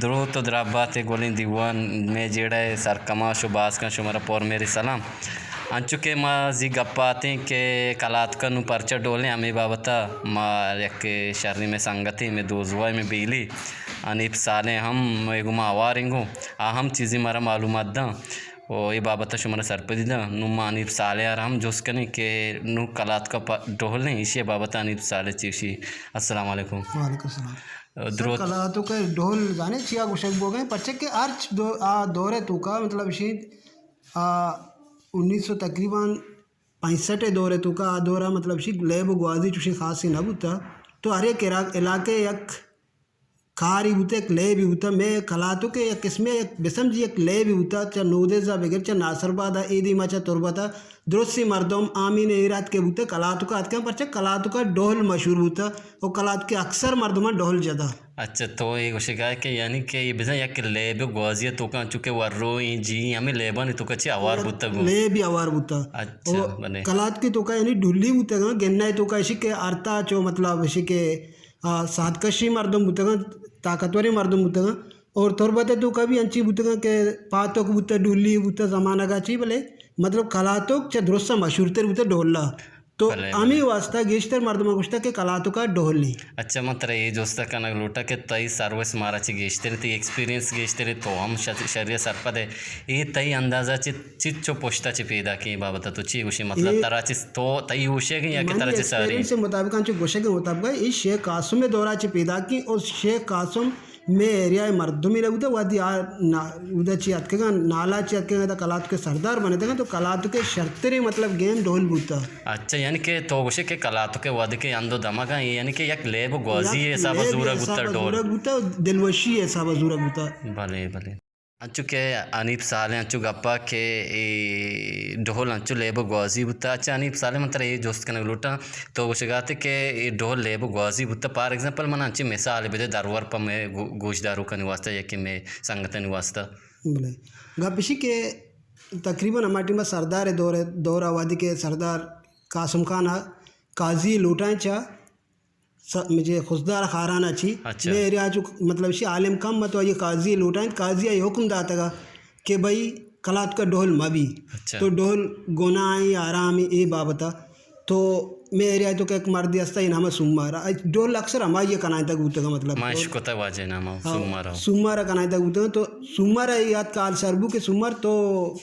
Draw तो द्राबाते गोलिन दीवान में जेड़ा है सरकमा शुबास का शुमारा पौर मेरी सलाम अंचुके माँ जी गप्पाते के कलात का नु परचा डोले हमें बाबता माँ एक शर्री में संगति में दोजवाई में बिजली अनिप साले हम एगो माँ आवारेंगो अहम चीज़ें मारा मालूमात दा ओ ये बाबता शुमारा सरपदी दा नु माँ अनिप साले यार हम जोस कने के नु कलात का डोले इसी बाबता अनिप साले चीशी अस्सलाम वालेकुम। वालेकुम सलाम। द्रो कलातों का ढोल जाने चिया गुशक बोगे पर्चे के आर्च दौरे तो का मतलब इसी 1900 तकरीबन 65 दौरे तो का दौरा मतलब इसी लेब ग्वाजी चुशी खास न बुता तो हर एक इलाके एक खारी बुते एक ले भी होता मैं कलातों के एक इसमें एक बेसम जी एक ले भी होता चा नोदेजा बगैर चा नासरबादा ईदी माचा तुरबता द्रोसी मर्दम आमीन इरात के बुते कलातों का आते पर कलातों का ढोल मशहूर होता और कलात के अक्सर मर्दमा ढोल ज़्यादा। अच्छा तो एक शिकायत के यानी कि ये बिजा एक लेब ग्वाजिया तो का चुके वर्रो जी हमें लेबा नहीं तो कच्चे आवार बुता गो ले भी आवार बुता। अच्छा बने कलात की तो का यानी ढुल्ली बुता गा गेन्ना तो का इसी के अर्ता चो मतलब इसी के सातकशी मर्दम बुता गा ताकतवरी मर्दम बुता गा और तोरबते तो कभी अंची बुता गा के पातों को बुता ढुल्ली बुता जमाना का ची भले मतलब कलातों च द्रोसा मशहूर तेर बुता ढोला तो आमी वास्ता गेश्तर मर्दमा गुश्ता के कलातों का ढोल नहीं। अच्छा मात्र ये जोस्ता का नग लोटा के तई सर्विस मारा ची गेश्तर ती एक्सपीरियंस गेश्तर तो हम शरीर सरपद है ये तई अंदाजा चित चो पोष्टा ची पैदा की बाबत तो ची उशी मतलब तरह ची तो तई उशे की या के तरह ची सारी से मुताबिक अंचो गोशे के मुताबिक इस शेख कासम में दौरा ची पैदा की और शेख कासम में एरिया मर्दमी लगता वादी उधर चियात के नाला चियात के कलात के सरदार बने थे तो कलात के शर्तरे मतलब गेम ढोल बूता। अच्छा यानी कि तो उसे के कलात के वाद के अंदो दमगा यानी कि एक लेब गोजी है सब जूरा गुत्ता ढोल बूता दिलवशी है सब जूरा बूता भले भले अंचु के अनीप साले अंचु गप्पा के ढोल अंचु लेबो ग्वाजी बुता अच्छा अनीप साले मंत्र ये जोस्त कने लूटा तो वो शिगाते के ढोल लेबो ग्वाजी बुता फॉर एग्जांपल मन अंचु मिसाल बेदे दरवर पर में गोशदारू का निवास्ता या कि में संगत निवास्ता बोले गपिशी के तकरीबन हमारी में सरदार दौर आबादी के सरदार कासम खान काजी लूटा चा मुझे खुशदार खाराना छी अच्छा। मैं एरिया जो मतलब इसी आलिम कम मत ये काजी लूटा काजी ये हुक्म दाता का कि भाई कलात का ढोल मबी अच्छा। तो ढोल गोनाई आराम ये बाबता तो मैं एरिया तो एक मर्दी हस्ता नाम सुमारा ढोल अक्सर हमारे ये कनाई तक उतगा मतलब माश को तवाजे नाम सुमारा सुमारा कनाई तक उतगा तो सुमारा याद काल सरबू के सुमर तो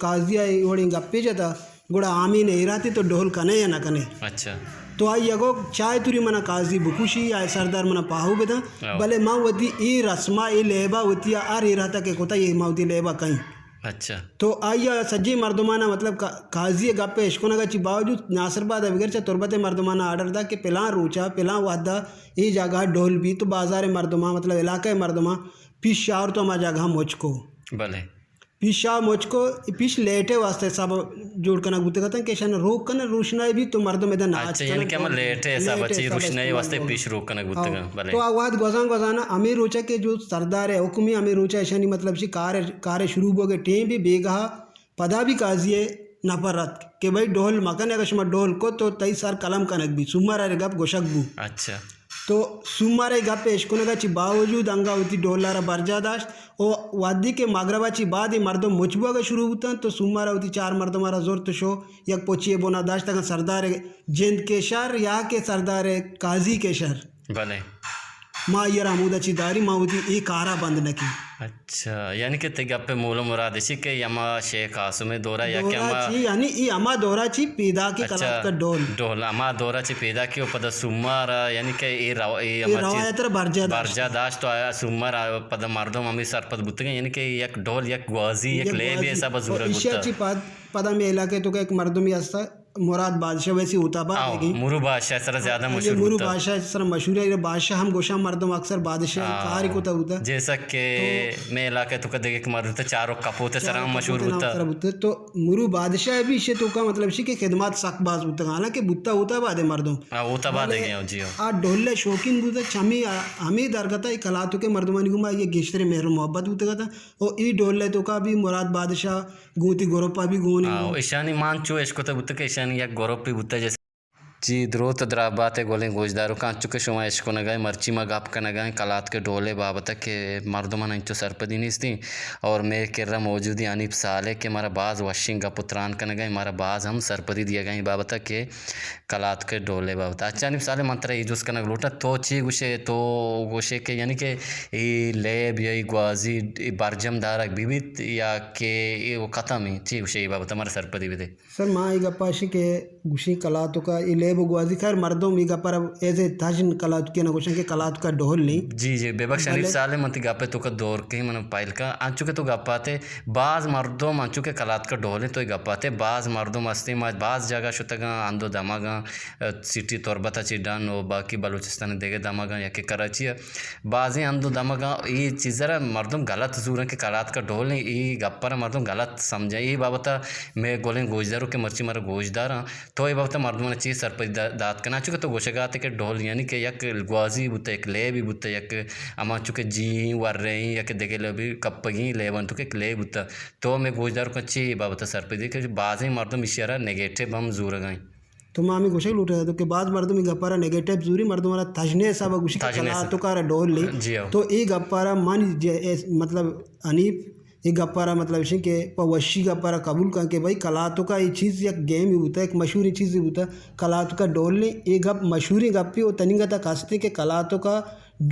काजिया ओड़ी गप्पे जाता गुड़ा आमी ने इराती तो ढोल कने या ना कने अच्छा तो आई यगो चाय तुरी मना काजी बुकुशी आय सरदार मना पाहु बेदा भले माँ वती ई रस्मा ई लेबा वती आर ई रहता के कोता ये माउती लेबा कहीं अच्छा तो आइया सज्जी मर्दमाना मतलब काजी गप्पे इश्कोना का ची बावजूद नासरबाद अगर चा तुरबते मर्दमाना आर्डर था कि पिला रूचा पिला वादा ये जगह ढोल भी तो बाजार मर्दमा मतलब इलाके मर्दमा पीस शार तो हमारा जगह मुझको भले पीछा मुझको पीछ लेटे वास्ते सब जोड़ करना गुते कहते हैं कि रोक करना रोशनाई भी तो मर्दों में नाच अच्छा यानी कि हम लेटे सब अच्छी रोशनाई वास्ते पीछ रोक करना गुते भले तो आवाज गजाना अमीर रोचा के जो सरदार है हुक्मी अमीर रोचा ऐसा मतलब सी कार्य शुरू हो गए टें भी बेगा पदा भी काजिए नफरत के भाई ढोल मकन है कशमा ढोल को तो तई सार कलम कनक भी सुमार है गप गोशक बू अच्छा तो सुमारे गप्पे इश्कुनगाची बावजूद अंगा होती डोलारा बर्जादाश्त और वादी के मागरबाची बाद ही मर्दों मुचबुआ का शुरू होता तो सुमारा होती चार मर्दों मारा जोर तो शो यक पोचिए बोना दाश्त तक सरदार जिंद केशर या के सरदार काजी केशर भले माँ ये रामूदाची दारी माँ होती एक कारा बंद न की। अच्छा यानी कि ते गप्पे मूल मुराद इसी के यमा शेख आसुमे दौरा या क्या यानी ये अमा दौरा ची पैदा की कलात का ढोल अमा दौरा ची पैदा की पद सुमार यानी कि ये रवायत बर्जादाश्त तो आया सुमार पद मर्दों मम्मी सरपद बुतगे यानी कि एक ढोल एक ग्वाजी एक ले भी सब जरूर गुत्ता पदा में इलाके तो एक मर्दमी हस्ता मुराद बादशाह वैसी होता मुरु बादशाह सर ज्यादा मशहूर मुरु बादशाह सर मशहूर है बादशाह हम गोशा मर्दम अक्सर बादशाह कार को होता जैसा कि मैं इलाके तो कदे के मर्द चारों कपोते सर मशहूर होता तो मुरु बादशाह भी इसे तो का मतलब इसी के खिदमत सकबाज होता हालांकि बुत्ता होता बादे मर्दम होता बादे जी आ ढोले शौकीन बुता छमी हमी दरगता कलातों के मर्दमानी गुमा ये गेश्तरे मेहर मोहब्बत होता था और ई ढोले तो का भी मुराद बादशाह गोती गोरपा भी गोनी ईशानी मान चो इसको तो बुत्ते के ईशानी या गौरव भी बुत्ते जैसे जी द्रोत द्राबाते गोलें गोजदारू का चुके शुमा इश्को नगाए मर्ची में गाप का नगाए कलात के डोले बाबत के मर्दमान इंचो सरपदी निस्ती और मैं किर्रा मौजूदी अनिप साले के मारा बाज वशिंग का पुत्रान का नगाए मारा बाज हम सरपदी दिया गए बाबत के कलात के डोले बाबत अच्छा अनिप साले मंत्र इजुस का नग लूटा तो ची गुशे तो गोशे के यानी के ये लेब या ग्वाजी बारजम दारक विविध या के ये वो खत्म ही ची गुशे बाबत हमारे सरपदी भी दे सर माँ ई गप्पाशी के गुशी कलातु का ई लेब ग्वाजी खैर मर्दों ई गप्पर ऐसे ताजन कलातु के ना गुशन के कलातु का डोल नहीं जी बेबक शरीफ साले मंती गापे तो का दौर के मन पाइल का आंचू के तो गप्पाते बाज मर्दों आंचू के कलात का डोले तो गप्पाते बाज मर्दों मस्ती में बाज जगह शुतगा आंदो दमागा सिटी तोरबता चिडान और बाकी बलूचिस्तान देगे दमागा या के कराची बाजे आंदो दमागा ये चीज़रा मर्दों गलत जूर के कलात का डोल नहीं ये गप्परा मर्दों गलत समझा ये बाबता मैं गोलें गोजदारों के मर्ची मारा गोजदार तो ये बाबता मर्दों ने चीज़ सरपदी दात करना चुके तो गोशगाते के डोल यानी कि यक ग्वाजी बुते एक ले भी बुते यक अमा चुके जी वर रही यक देखे ले भी कप्पगी ले बन तो के ले बुता तो मैं गोजदार को ची बाबता सरपदी के बाजे मर्दों इशारा नेगेटिव हम जूर गए तो मामी गुशे लूटे तो के बाद मर्दों में गप्पारा नेगेटिव जूरी मर्दों वाला तजने सब गुशी कलातु का डोल ली तो ई गप्पारा मन मतलब अनीप ये गप्पारा मतलब इसी के पवशी गप्पारा कबूल कर के भाई कलातु का ये चीज़ एक गेम ही होता है एक मशहूरी चीज़ ही होता है कलातु का डोल ने ये गप मशहूरी गप्पी और तनिंगा तक हंसते के कलातु का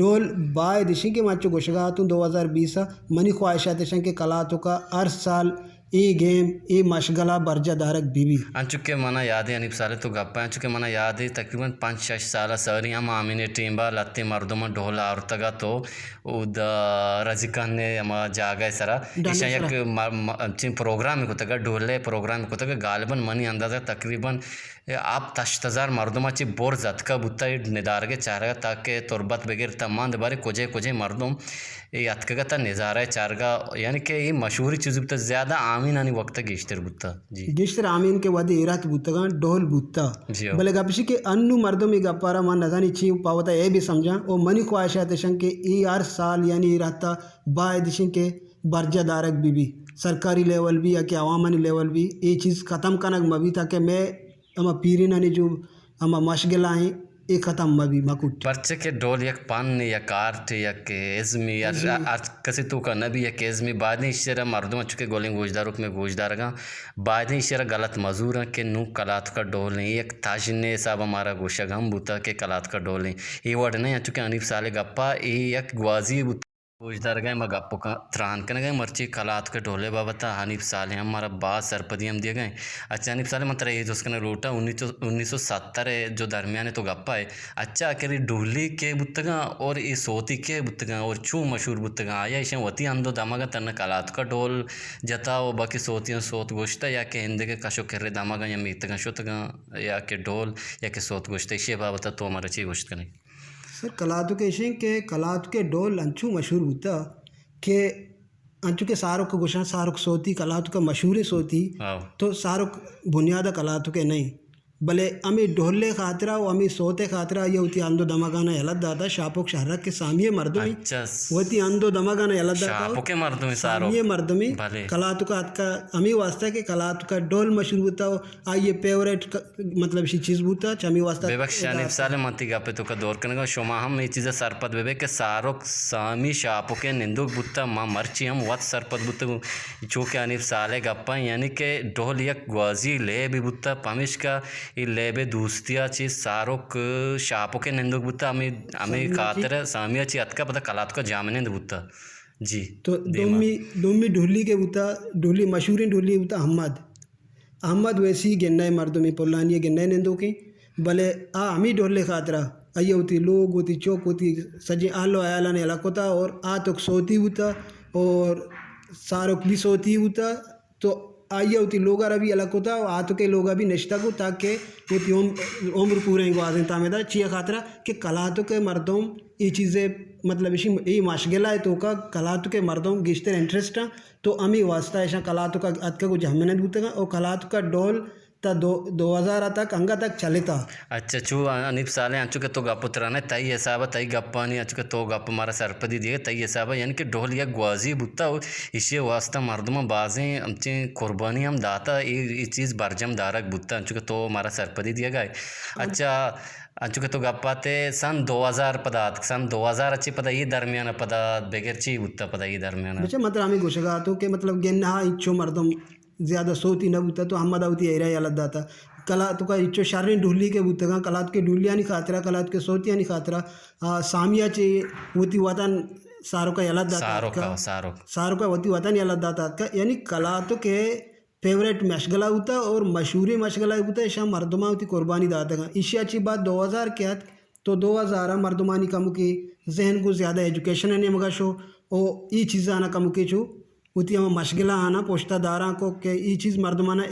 डोल बाय दिशी के माचो गोशगा तुम 2020 मनी ख्वाहिशात के कलातु का हर साल ये गेम ये मशगला बर्जा दारक बीबी अंचुके मना याद है अनिप साले तो गप्पा अंचुके मना याद है तकरीबन 5-6 साल सरिया मामी टीम्बा लत्ते मर्दों में ढोला और तगा तो उद रजिकान ने हम जागा सरा ईशा एक प्रोग्राम को तगा ढोले प्रोग्राम को तगा गालिबन मनी अंदाजा तकरीबन आप तश्तजार मर्दमाची बोर जतका बुत्ता निदार के चारगा ताकि तुरबत बगैर तमाम बारे कोजे कोजे मर्दों ये अतकगा ता निजारा चारगा यानी कि ये मशहूरी चीज़ बुत्ता ज़्यादा आमीन आनी वक्त गिश्तर बुत्ता जी गिश्तर आमीन के वादे इरात बुत्ता ढोल बुत्ता भले गपशी के अन्नु मर्दों में गप्पारा मन नजानी ची पावता ये भी समझा और मनी ख्वाहिशात के ये हर साल यानी रहता बायदिशी के बर्जा दारक बीबी सरकारी लेवल भी या कि अवामनी लेवल भी ये चीज़ ख़त्म करना मबी ताकि मैं हम पीरी नानी जो हम मशगला हैं ये ख़त्म मबी मकुट पर्चे के डोल यक पान या कार्ट या के एज़मी या आज कसी तो का नबी या के एज़मी बाद ने इशारा मर्दों चुके गोलें गोजदारों में गोजदार का बाद ने इशारा गलत मजूर है कि नू कलात का डोल नहीं एक ताजने साहब हमारा गोशा गम बुता के कलात का डोल नहीं ये वर्ड नहीं चुके अनिप साले गप्पा ये एक ग्वाजी गोजदार गए मैं गप्पो का त्रान करने गए मर्ची कलात के ढोले बाबता हनीफ साले हमारा बात सरपदी हम दिए गए अच्छा हनीफ साले मतलब ये जो उसका लूटा 1970 जो दरमियान है तो गप्पा है अच्छा अकेली ढोली के बुतगा और ये सोती के बुतगा और चू मशहूर बुतगा आया इसे वती अंदो दमागा तन कलात का ढोल जता वो बाकी सोतियाँ सोत गोश्ता या के हिंदे के कशो कर दमागा या मीतगा शुतगा या के ढोल या के सोत गोश्ता इसे बाबता तो हमारा चीज गोश्त करें सर कलातु के इशे के कलातु के डोल अंचू मशहूर होता के अंचू के सारुक को गुशा सारुक सोती कलातु का मशहूर सोती तो सारुक बुनियाद कलातु के नहीं भले अमी ढोले खातरा और अमी सोते खातरा ये होती अंदो दमागाना यलद दाता शापोक शहर के सामिये मर्दों में होती अंदो दमागाना यलद दाता शापोक के मर्दों में सामिये मर्दों में कलातु का का अमी वास्ता के कलातु का डोल मशहूर होता हो आइए फेवरेट मतलब सी चीज़ होता चमी वास्ता बेबक्षानिफ साले मती गापे तो का दौर करने का शोमा हम ये चीज़ें सरपत बेबे के सारोक सामी शापोक के निंदुक बुत्ता माँ मर्ची हम वत सरपत बुत्ता चूँकि अनिफ साले गप्पा यानी के ढोल यक ग्वाजी ले भी बुत्ता पमिश का ये लेबे दूसतिया चीज सारोक शापो के निंदुक बुत्ता हमें खातर सामिया ची अतका पता कलात का जामने बुत्ता जी तो दोमी ढोली के बुत्ता ढोली मशहूरी ढोली बुत्ता अहमद वैसी गेन्ना मर्दों में पुलानी गेन्ना निंदो की भले हमी ढोले खातरा आइए होती लोग होती चौक होती सजे आलो आयाला ने अलग होता और तो सोती होता और सारोक भी सोती होता तो आइए होती लोग भी अलग होता और आतो के लोग भी नश्ता को ताकि होती उम्र पूरे आज़ें तामेदा चिया खातरा कि कलातों के मर्दों ये चीज़ें मतलब इसी ये माशगला है तो का कलातों के मर्दों गिश्तर इंटरेस्ट है तो अमी वास्ता ऐसा कलातों का अत का कुछ हमने दूतेगा और कलातों का डोल ता 2000 तक अंगा तक चले था। अच्छा चू अनिप साले अंचुके तो गप उतराने तई हिसाब तई गप्पानी अंचुके तो गप मारा सरपदी दिए तई हिसाब यानी कि ढोल या ग्वाजी बुत्ता हो इसे वास्ता मर्दमा बाजें आमचे कुर्बानी हम दाता ये चीज़ बरजम दारक बुत्ता अंचुके तो मारा सरपदी दिया गए। अच्छा अंचुके तो गप्पाते सन 2000 पदात सन 2000 अच्छी पदा ये दरमियान पदात बेगर ची बुत्ता पदा ये दरमियान बच्चा मतलब आम्ही गोशगा तो के मतलब गेन्ना इच्छो मर्दम ज़्यादा सोती न बुता तो हम दावती एरा याला दाता कला तुका इच्छो शारीन ढुल्ली के बुतगा कलात के ढुलिया नहीं खातरा कलात के सोतिया नहीं खातरा सामिया चे वती वतन सारो का याला दाता सारो का वती वतन याला दाता का यानी कलातों के फेवरेट मशगला होता और मशहूरी मशगला होता है शाम मर्दमा होती कुर्बानी दाता इसी अच्छी बात 2000 क्या तो 2000 मर्दमानी कम की जहन को ज़्यादा एजुकेशन है मगा शो ओ ये चीज़ आना कम की छो उती हम मशगला आना पोश्ता दारा को के ये चीज़ मर्दमाना